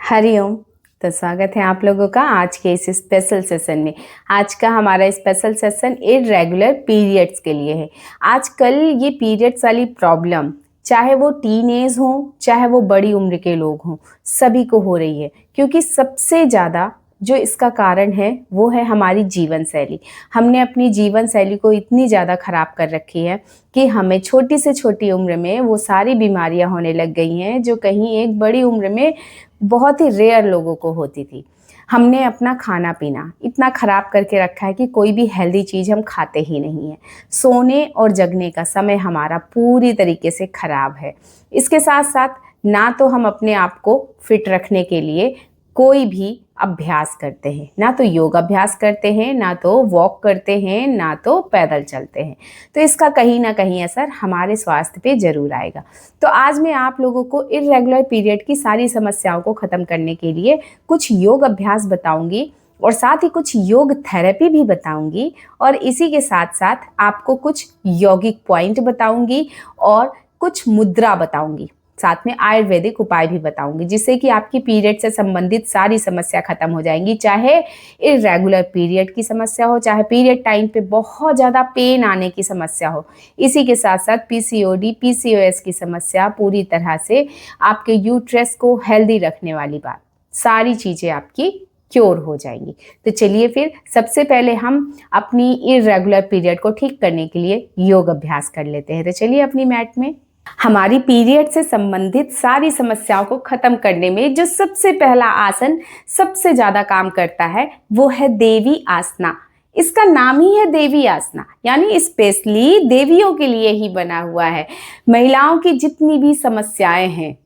हरिओम। तो स्वागत है आप लोगों का आज के इस स्पेशल सेशन में। आज का हमारा स्पेशल सेशन इर्रेगुलर पीरियड्स के लिए है। आजकल ये पीरियड्स वाली प्रॉब्लम चाहे वो टीन एज हो चाहे वो बड़ी उम्र के लोग हों, सभी को हो रही है, क्योंकि सबसे ज़्यादा जो इसका कारण है वो है हमारी जीवन शैली। हमने अपनी जीवन शैली को इतनी ज़्यादा ख़राब कर रखी है कि हमें छोटी से छोटी उम्र में वो सारी बीमारियां होने लग गई हैं जो कहीं एक बड़ी उम्र में बहुत ही रेयर लोगों को होती थी। हमने अपना खाना पीना इतना ख़राब करके रखा है कि कोई भी हेल्दी चीज़ हम खाते ही नहीं है। सोने और जगने का समय हमारा पूरी तरीके से ख़राब है। इसके साथ साथ ना तो हम अपने आप को फिट रखने के लिए कोई भी अभ्यास करते हैं, ना तो योग अभ्यास करते हैं, ना तो वॉक करते हैं, ना तो पैदल चलते हैं। तो इसका कहीं ना कहीं असर हमारे स्वास्थ्य पे ज़रूर आएगा। तो आज मैं आप लोगों को इर्रेगुलर पीरियड की सारी समस्याओं को ख़त्म करने के लिए कुछ योग अभ्यास बताऊंगी और साथ ही कुछ योग थेरेपी भी बताऊंगी, और इसी के साथ साथ आपको कुछ यौगिक पॉइंट बताऊंगी और कुछ मुद्रा बताऊंगी। साथ में आयुर्वेदिक उपाय भी बताऊंगी, जिससे कि आपकी पीरियड से संबंधित सारी समस्या खत्म हो जाएंगी। चाहे इर्रेगुलर पीरियड की समस्या हो, चाहे पीरियड टाइम पे बहुत ज़्यादा पेन आने की समस्या हो, इसी के साथ साथ पीसीओडी पीसीओएस की समस्या, पूरी तरह से आपके यूट्रस को हेल्दी रखने वाली बात, सारी चीज़ें आपकी क्योर हो जाएंगी। तो चलिए फिर सबसे पहले हम अपनी इर्रेगुलर पीरियड को ठीक करने के लिए योग अभ्यास कर लेते हैं। तो चलिए अपनी मैट में। हमारी पीरियड से संबंधित सारी समस्याओं को खत्म करने में जो सबसे पहला आसन सबसे ज्यादा काम करता है वो है देवी आसना। इसका नाम ही है देवी आसना, यानी स्पेशली देवियों के लिए ही बना हुआ है। महिलाओं की जितनी भी समस्याएं हैं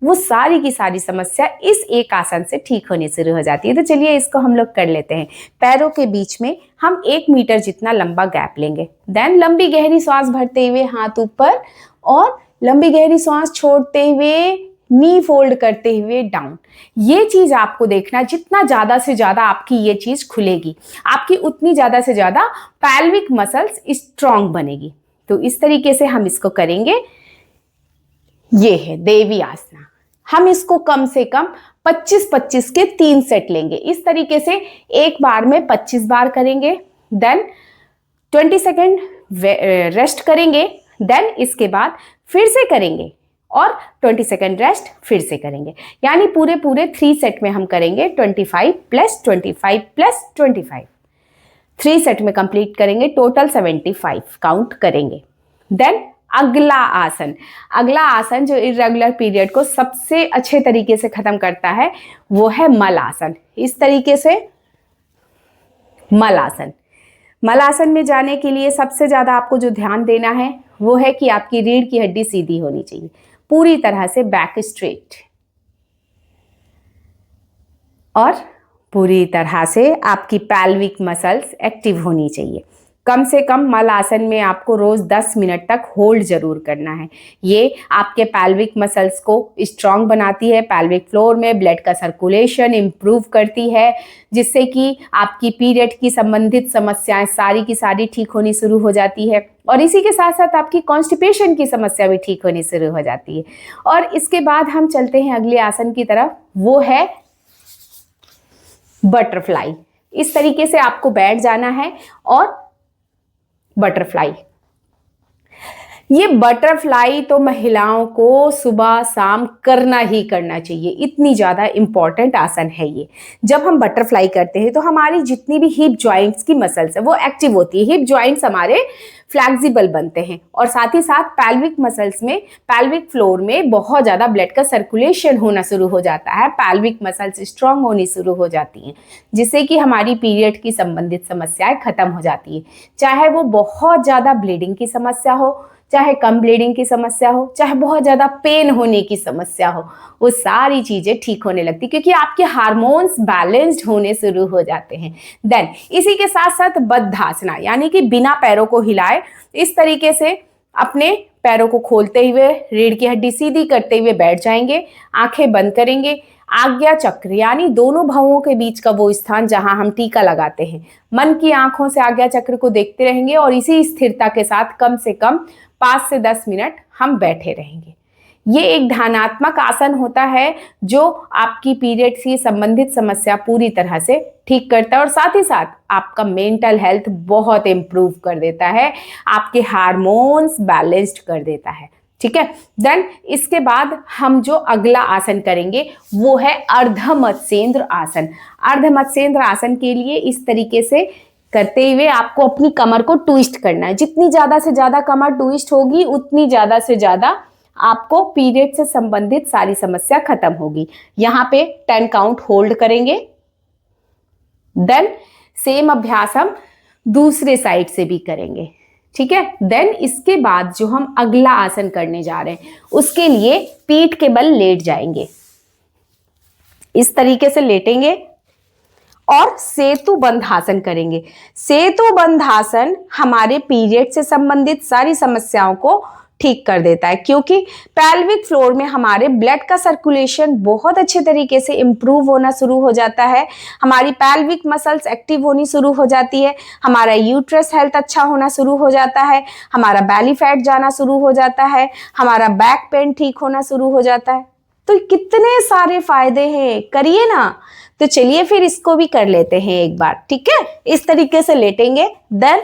वो सारी की सारी समस्या इस एक आसन से ठीक होने शुरू हो जाती है। तो चलिए इसको हम लोग कर लेते हैं। पैरों के बीच में हम 1 मीटर जितना लंबा गैप लेंगे। देन लंबी गहरी सांस भरते हुए हाथ ऊपर और लंबी गहरी सांस छोड़ते हुए नी फोल्ड करते हुए डाउन। ये चीज आपको देखना, जितना ज्यादा से ज्यादा आपकी ये चीज खुलेगी, आपकी उतनी ज्यादा से ज्यादा पैल्विक मसल्स स्ट्रांग बनेगी। तो इस तरीके से हम इसको करेंगे। ये है देवी आसना। हम इसको कम से कम 25-25 के 3 सेट लेंगे। इस तरीके से एक बार में 25 बार करेंगे। देन 20 सेकेंड रेस्ट करेंगे। देन इसके बाद फिर से करेंगे और 20 सेकेंड रेस्ट फिर से करेंगे। यानी पूरे 3 सेट में हम करेंगे 25 + 25 + 25। 3 सेट में कंप्लीट करेंगे, टोटल 75 काउंट करेंगे। देन अगला आसन जो इर्रेगुलर पीरियड को सबसे अच्छे तरीके से खत्म करता है वो है मल आसन। इस तरीके से मल आसन में जाने के लिए सबसे ज्यादा आपको जो ध्यान देना है वो है कि आपकी रीढ़ की हड्डी सीधी होनी चाहिए, पूरी तरह से बैक स्ट्रेट, और पूरी तरह से आपकी पैल्विक मसल्स एक्टिव होनी चाहिए। कम से कम मल आसन में आपको रोज 10 मिनट तक होल्ड जरूर करना है। ये आपके पैल्विक मसल्स को स्ट्रांग बनाती है, पैल्विक फ्लोर में ब्लड का सर्कुलेशन इंप्रूव करती है, जिससे कि आपकी पीरियड की संबंधित समस्याएं सारी की सारी ठीक होनी शुरू हो जाती है, और इसी के साथ साथ आपकी कॉन्स्टिपेशन की समस्या भी ठीक होनी शुरू हो जाती है। और इसके बाद हम चलते हैं अगले आसन की तरफ, वो है बटरफ्लाई। इस तरीके से आपको बैठ जाना है और बटरफ्लाई। ये बटरफ्लाई तो महिलाओं को सुबह शाम करना ही करना चाहिए, इतनी ज़्यादा इम्पॉर्टेंट आसन है ये। जब हम बटरफ्लाई करते हैं तो हमारी जितनी भी हिप जॉइंट्स की मसल्स है वो एक्टिव होती है, हिप जॉइंट्स हमारे फ्लैक्सिबल बनते हैं, और साथ ही साथ पैल्विक मसल्स में, पैल्विक फ्लोर में बहुत ज़्यादा ब्लड का सर्कुलेशन होना शुरू हो जाता है, पैल्विक मसल्स स्ट्रांग होनी शुरू हो जाती हैं, जिससे कि हमारी पीरियड की संबंधित समस्याएं खत्म हो जाती है। चाहे वो बहुत ज़्यादा ब्लीडिंग की समस्या हो, चाहे कम ब्लीडिंग की समस्या हो, चाहे बहुत ज़्यादा पेन होने की समस्या हो, वो सारी चीज़ें ठीक होने लगती, क्योंकि आपके हार्मोन्स बैलेंस्ड होने शुरू हो जाते हैं। देन इसी के साथ साथ बद्धासना, यानी कि बिना पैरों को हिलाए इस तरीके से अपने पैरों को खोलते हुए रीढ़ की हड्डी सीधी करते हुए बैठ जाएंगे, आंखें बंद करेंगे। आज्ञा चक्र यानी दोनों भवों के बीच का वो स्थान जहां हम टीका लगाते हैं, मन की आंखों से आज्ञा चक्र को देखते रहेंगे और इसी स्थिरता के साथ कम से कम 5 से 10 मिनट हम बैठे रहेंगे। ये एक ध्यानात्मक आसन होता है जो आपकी पीरियड से संबंधित समस्या पूरी तरह से ठीक करता है और साथ ही साथ आपका मेंटल हेल्थ बहुत इम्प्रूव कर देता है, आपके हार्मोन्स बैलेंस्ड कर देता है। ठीक है, देन इसके बाद हम जो अगला आसन करेंगे वो है अर्ध मत्स्येंद्र आसन। अर्ध मत्स्येंद्र आसन के लिए इस तरीके से करते हुए आपको अपनी कमर को ट्विस्ट करना है। जितनी ज्यादा से ज्यादा कमर ट्विस्ट होगी उतनी ज्यादा से ज्यादा आपको पीरियड से संबंधित सारी समस्या खत्म होगी। यहाँ पे 10 काउंट होल्ड करेंगे। देन सेम अभ्यास हम दूसरे साइड से भी करेंगे। ठीक है, देन इसके बाद जो हम अगला आसन करने जा रहे हैं उसके लिए पीठ के बल लेट जाएंगे, इस तरीके से लेटेंगे और सेतु बंधासन करेंगे। सेतु बंधासन हमारे पीरियड से संबंधित सारी समस्याओं को ठीक कर देता है, क्योंकि पेल्विक फ्लोर में हमारे ब्लड का सर्कुलेशन बहुत अच्छे तरीके से इंप्रूव होना शुरू हो जाता है, हमारी पेल्विक मसल्स एक्टिव होनी शुरू हो जाती है, हमारा यूट्रस हेल्थ अच्छा होना शुरू हो जाता है, हमारा बैली फैट जाना शुरू हो जाता है, हमारा बैक पेन ठीक होना शुरू हो जाता है। तो कितने सारे फायदे हैं, करिए ना। तो चलिए फिर इसको भी कर लेते हैं एक बार। ठीक है, इस तरीके से लेटेंगे। देन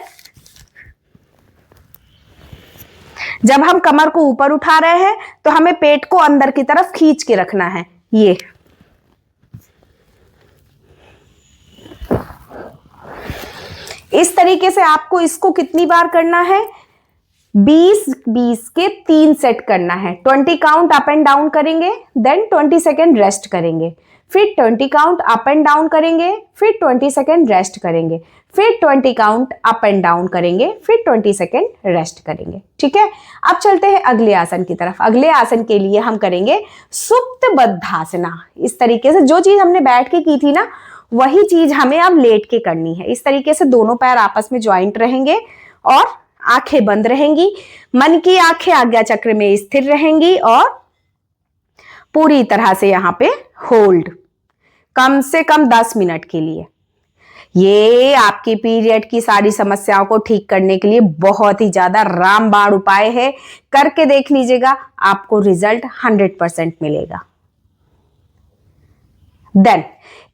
जब हम कमर को ऊपर उठा रहे हैं तो हमें पेट को अंदर की तरफ खींच के रखना है। ये इस तरीके से आपको इसको कितनी बार करना है? 20-20 के 3 सेट करना है। 20 काउंट अप एंड डाउन करेंगे, देन 20 सेकेंड रेस्ट करेंगे, फिर 20 काउंट अप एंड डाउन करेंगे, फिर 20 सेकेंड रेस्ट करेंगे, फिर 20 काउंट अप एंड डाउन करेंगे, फिर 20 सेकेंड रेस्ट करेंगे। ठीक है, अब चलते हैं अगले आसन की तरफ। अगले आसन के लिए हम करेंगे सुप्त बद्धासना। इस तरीके से जो चीज हमने बैठ के की थी ना, वही चीज हमें अब लेट के करनी है। इस तरीके से दोनों पैर आपस में ज्वाइंट रहेंगे और आंखें बंद रहेंगी। मन की आंखें आज्ञा चक्र में स्थिर रहेंगी और पूरी तरह से यहां पे होल्ड, कम से कम 10 मिनट के लिए। ये आपकी पीरियड की सारी समस्याओं को ठीक करने के लिए बहुत ही ज्यादा रामबाण उपाय है। करके देख लीजिएगा, आपको रिजल्ट 100% मिलेगा। देन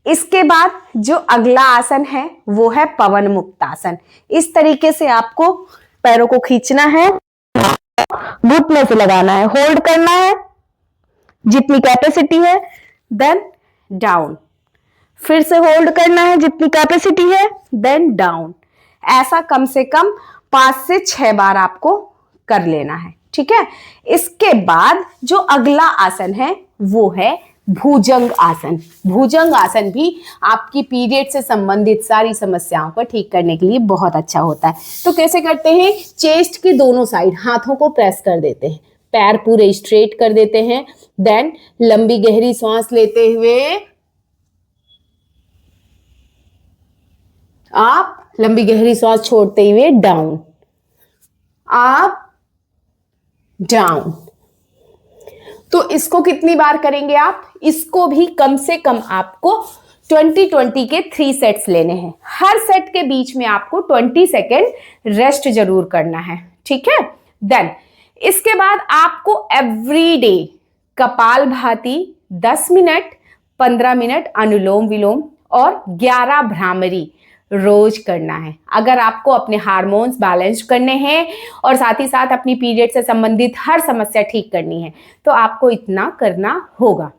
इसके बाद जो अगला आसन है वो है पवन मुक्त आसन। इस तरीके से आपको पैरों को खींचना है, घुटने से लगाना है, होल्ड करना है जितनी कैपेसिटी है, देन डाउन, फिर से होल्ड करना है जितनी कैपेसिटी है, देन डाउन। ऐसा कम से कम 5 से 6 बार आपको कर लेना है। ठीक है, इसके बाद जो अगला आसन है वो है भुजंग आसन। भुजंग आसन भी आपकी पीरियड से संबंधित सारी समस्याओं को ठीक करने के लिए बहुत अच्छा होता है। तो कैसे करते हैं? चेस्ट के दोनों साइड हाथों को प्रेस कर देते हैं, पैर पूरे स्ट्रेट कर देते हैं, देन लंबी गहरी सांस लेते हुए आप लंबी गहरी सांस छोड़ते हुए डाउन, अप, डाउन। तो इसको कितनी बार करेंगे आप? इसको भी कम से कम आपको 20-20 के 3 सेट्स लेने हैं। हर सेट के बीच में आपको 20 सेकेंड रेस्ट जरूर करना है। ठीक है, देन इसके बाद आपको एवरीडे कपालभाति 10 मिनट, 15 मिनट अनुलोम विलोम और 11 भ्रामरी रोज करना है। अगर आपको अपने हार्मोन्स बैलेंस करने हैं और साथ ही साथ अपनी पीरियड से संबंधित हर समस्या ठीक करनी है तो आपको इतना करना होगा।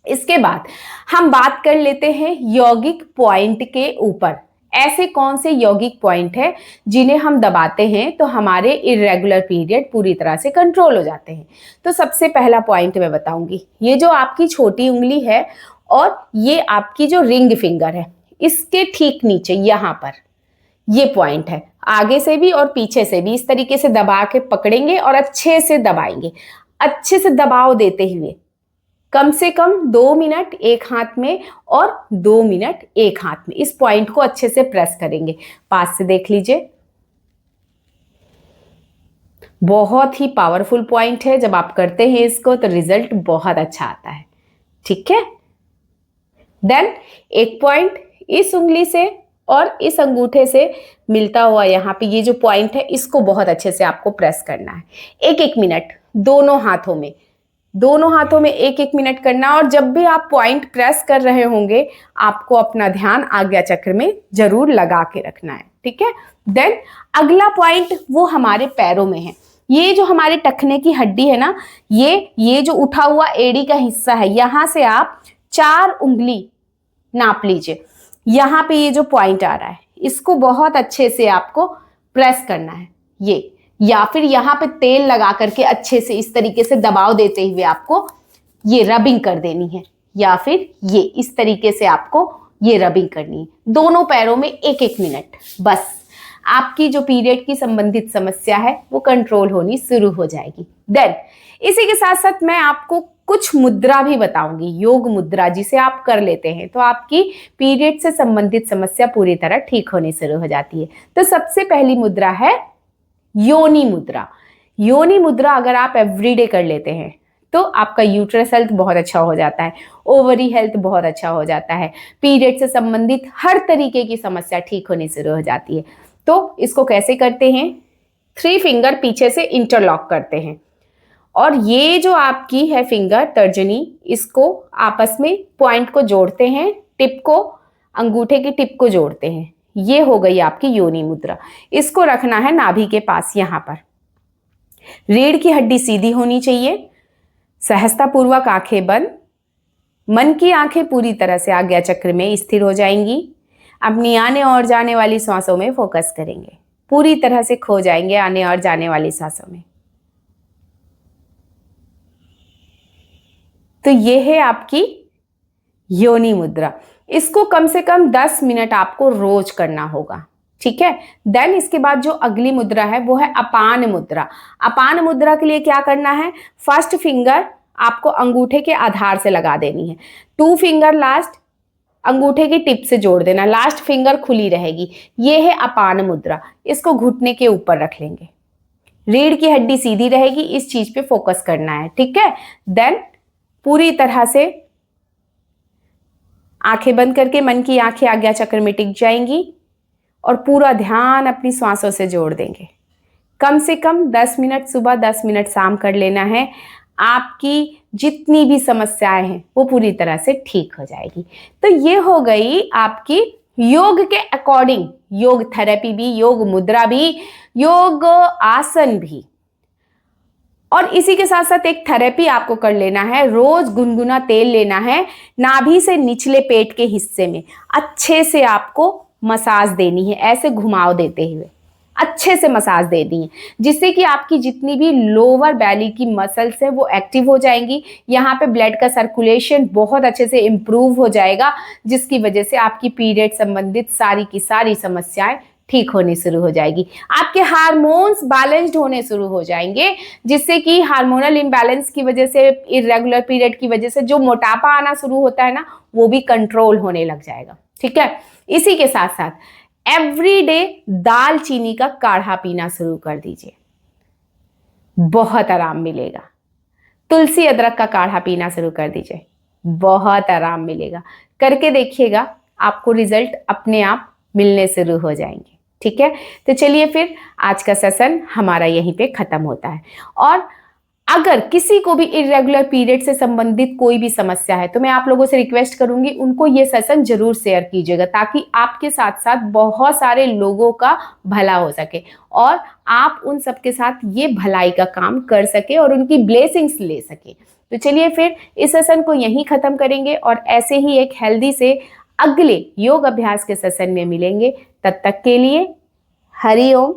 इसके बाद हम बात कर लेते हैं यौगिक पॉइंट के ऊपर। ऐसे कौन से यौगिक पॉइंट है जिन्हें हम दबाते हैं तो हमारे इरेगुलर पीरियड पूरी तरह से कंट्रोल हो जाते हैं। तो सबसे पहला पॉइंट मैं बताऊंगी, ये जो आपकी छोटी उंगली है और ये आपकी जो रिंग फिंगर है, इसके ठीक नीचे यहां पर ये पॉइंट है। आगे से भी और पीछे से भी इस तरीके से दबा के पकड़ेंगे और अच्छे से दबाएंगे। अच्छे से दबाव देते हुए कम से कम 2 मिनट एक हाथ में और 2 मिनट एक हाथ में इस पॉइंट को अच्छे से प्रेस करेंगे। पास से देख लीजिए, बहुत ही पावरफुल पॉइंट है। जब आप करते हैं इसको तो रिजल्ट बहुत अच्छा आता है। ठीक है, देन एक पॉइंट इस उंगली से और इस अंगूठे से मिलता हुआ यहाँ पे ये जो पॉइंट है इसको बहुत अच्छे से आपको प्रेस करना है। 1-1 मिनट दोनों हाथों में दोनों हाथों में 1-1 मिनट करना, और जब भी आप पॉइंट प्रेस कर रहे होंगे आपको अपना ध्यान आज्ञा चक्र में जरूर लगा के रखना है, ठीक है। देन अगला पॉइंट वो हमारे पैरों में है। ये जो हमारे टखने की हड्डी है ना, ये जो उठा हुआ एड़ी का हिस्सा है, यहां से आप 4 उंगली नाप लीजिए। यहां पे ये जो पॉइंट आ रहा है इसको बहुत अच्छे से आपको प्रेस करना है, ये, या फिर यहाँ पे तेल लगा करके अच्छे से इस तरीके से दबाव देते हुए आपको ये रबिंग कर देनी है, या फिर ये इस तरीके से आपको ये रबिंग करनी है दोनों पैरों में 1-1 मिनट। बस आपकी जो पीरियड की संबंधित समस्या है वो कंट्रोल होनी शुरू हो जाएगी। देन इसी के साथ साथ मैं आपको कुछ मुद्रा भी बताऊंगी, योग मुद्रा, जिसे आप कर लेते हैं तो आपकी पीरियड से संबंधित समस्या पूरी तरह ठीक होनी शुरू हो जाती है। तो सबसे पहली मुद्रा है योनि मुद्रा। योनि मुद्रा अगर आप एवरीडे कर लेते हैं तो आपका यूट्रस हेल्थ बहुत अच्छा हो जाता है, ओवरी हेल्थ बहुत अच्छा हो जाता है, पीरियड से संबंधित हर तरीके की समस्या ठीक होनी शुरू हो जाती है। तो इसको कैसे करते हैं, 3 फिंगर पीछे से इंटरलॉक करते हैं, और ये जो आपकी है फिंगर तर्जनी, इसको आपस में पॉइंट को जोड़ते हैं, टिप को, अंगूठे की टिप को जोड़ते हैं। ये हो गई आपकी योनि मुद्रा। इसको रखना है नाभि के पास, यहां पर। रीढ़ की हड्डी सीधी होनी चाहिए, सहजता पूर्वक आंखें बंद, मन की आंखें पूरी तरह से आज्ञा चक्र में स्थिर हो जाएंगी। अपनी आने और जाने वाली सांसों में फोकस करेंगे, पूरी तरह से खो जाएंगे आने और जाने वाली सांसों में। तो ये है आपकी योनि मुद्रा। इसको कम से कम 10 मिनट आपको रोज करना होगा, ठीक है। देन इसके बाद जो अगली मुद्रा है वो है अपान मुद्रा। अपान मुद्रा के लिए क्या करना है, फर्स्ट फिंगर आपको अंगूठे के आधार से लगा देनी है, 2 फिंगर लास्ट अंगूठे की टिप से जोड़ देना, लास्ट फिंगर खुली रहेगी। ये है अपान मुद्रा। इसको घुटने के ऊपर रख लेंगे, रीढ़ की हड्डी सीधी रहेगी, इस चीज पे फोकस करना है, ठीक है। देन पूरी तरह से आंखें बंद करके मन की आंखें आज्ञा चक्र में टिक जाएंगी और पूरा ध्यान अपनी सांसों से जोड़ देंगे। कम से कम 10 मिनट सुबह, 10 मिनट शाम कर लेना है। आपकी जितनी भी समस्याएं हैं वो पूरी तरह से ठीक हो जाएगी। तो ये हो गई आपकी योग के अकॉर्डिंग, योग थेरेपी भी, योग मुद्रा भी, योग आसन भी। और इसी के साथ साथ एक थेरेपी आपको कर लेना है, रोज गुनगुना तेल लेना है, नाभि से निचले पेट के हिस्से में अच्छे से आपको मसाज देनी है, ऐसे घुमाव देते हुए अच्छे से मसाज दे दी, जिससे कि आपकी जितनी भी लोअर बैली की मसल्स है वो एक्टिव हो जाएंगी। यहाँ पे ब्लड का सर्कुलेशन बहुत अच्छे से इम्प्रूव हो जाएगा, जिसकी वजह से आपकी पीरियड संबंधित सारी की सारी समस्याएं ठीक होनी शुरू हो जाएगी। आपके हार्मोन्स बैलेंस्ड होने शुरू हो जाएंगे, जिससे कि हार्मोनल इम्बैलेंस की वजह से, इरेगुलर पीरियड की वजह से जो मोटापा आना शुरू होता है ना, वो भी कंट्रोल होने लग जाएगा, ठीक है। इसी के साथ साथ एवरीडे दालचीनी का काढ़ा पीना शुरू कर दीजिए, बहुत आराम मिलेगा। तुलसी अदरक का काढ़ा पीना शुरू कर दीजिए, बहुत आराम मिलेगा। करके देखिएगा, आपको रिजल्ट अपने आप मिलने शुरू हो जाएंगे, ठीक है। तो चलिए फिर आज का सेशन हमारा यहीं पे खत्म होता है। और अगर किसी को भी इरेगुलर पीरियड से संबंधित कोई भी समस्या है तो मैं आप लोगों से रिक्वेस्ट करूंगी, उनको ये सेशन जरूर शेयर कीजिएगा, ताकि आपके साथ साथ बहुत सारे लोगों का भला हो सके और आप उन सबके साथ ये भलाई का काम कर सके और उनकी ब्लेसिंग्स ले सके। तो चलिए फिर इस सेशन को यहीं खत्म करेंगे और ऐसे ही एक हेल्दी से अगले योग अभ्यास के सेशन में मिलेंगे। तब तक के लिए हरि ओम।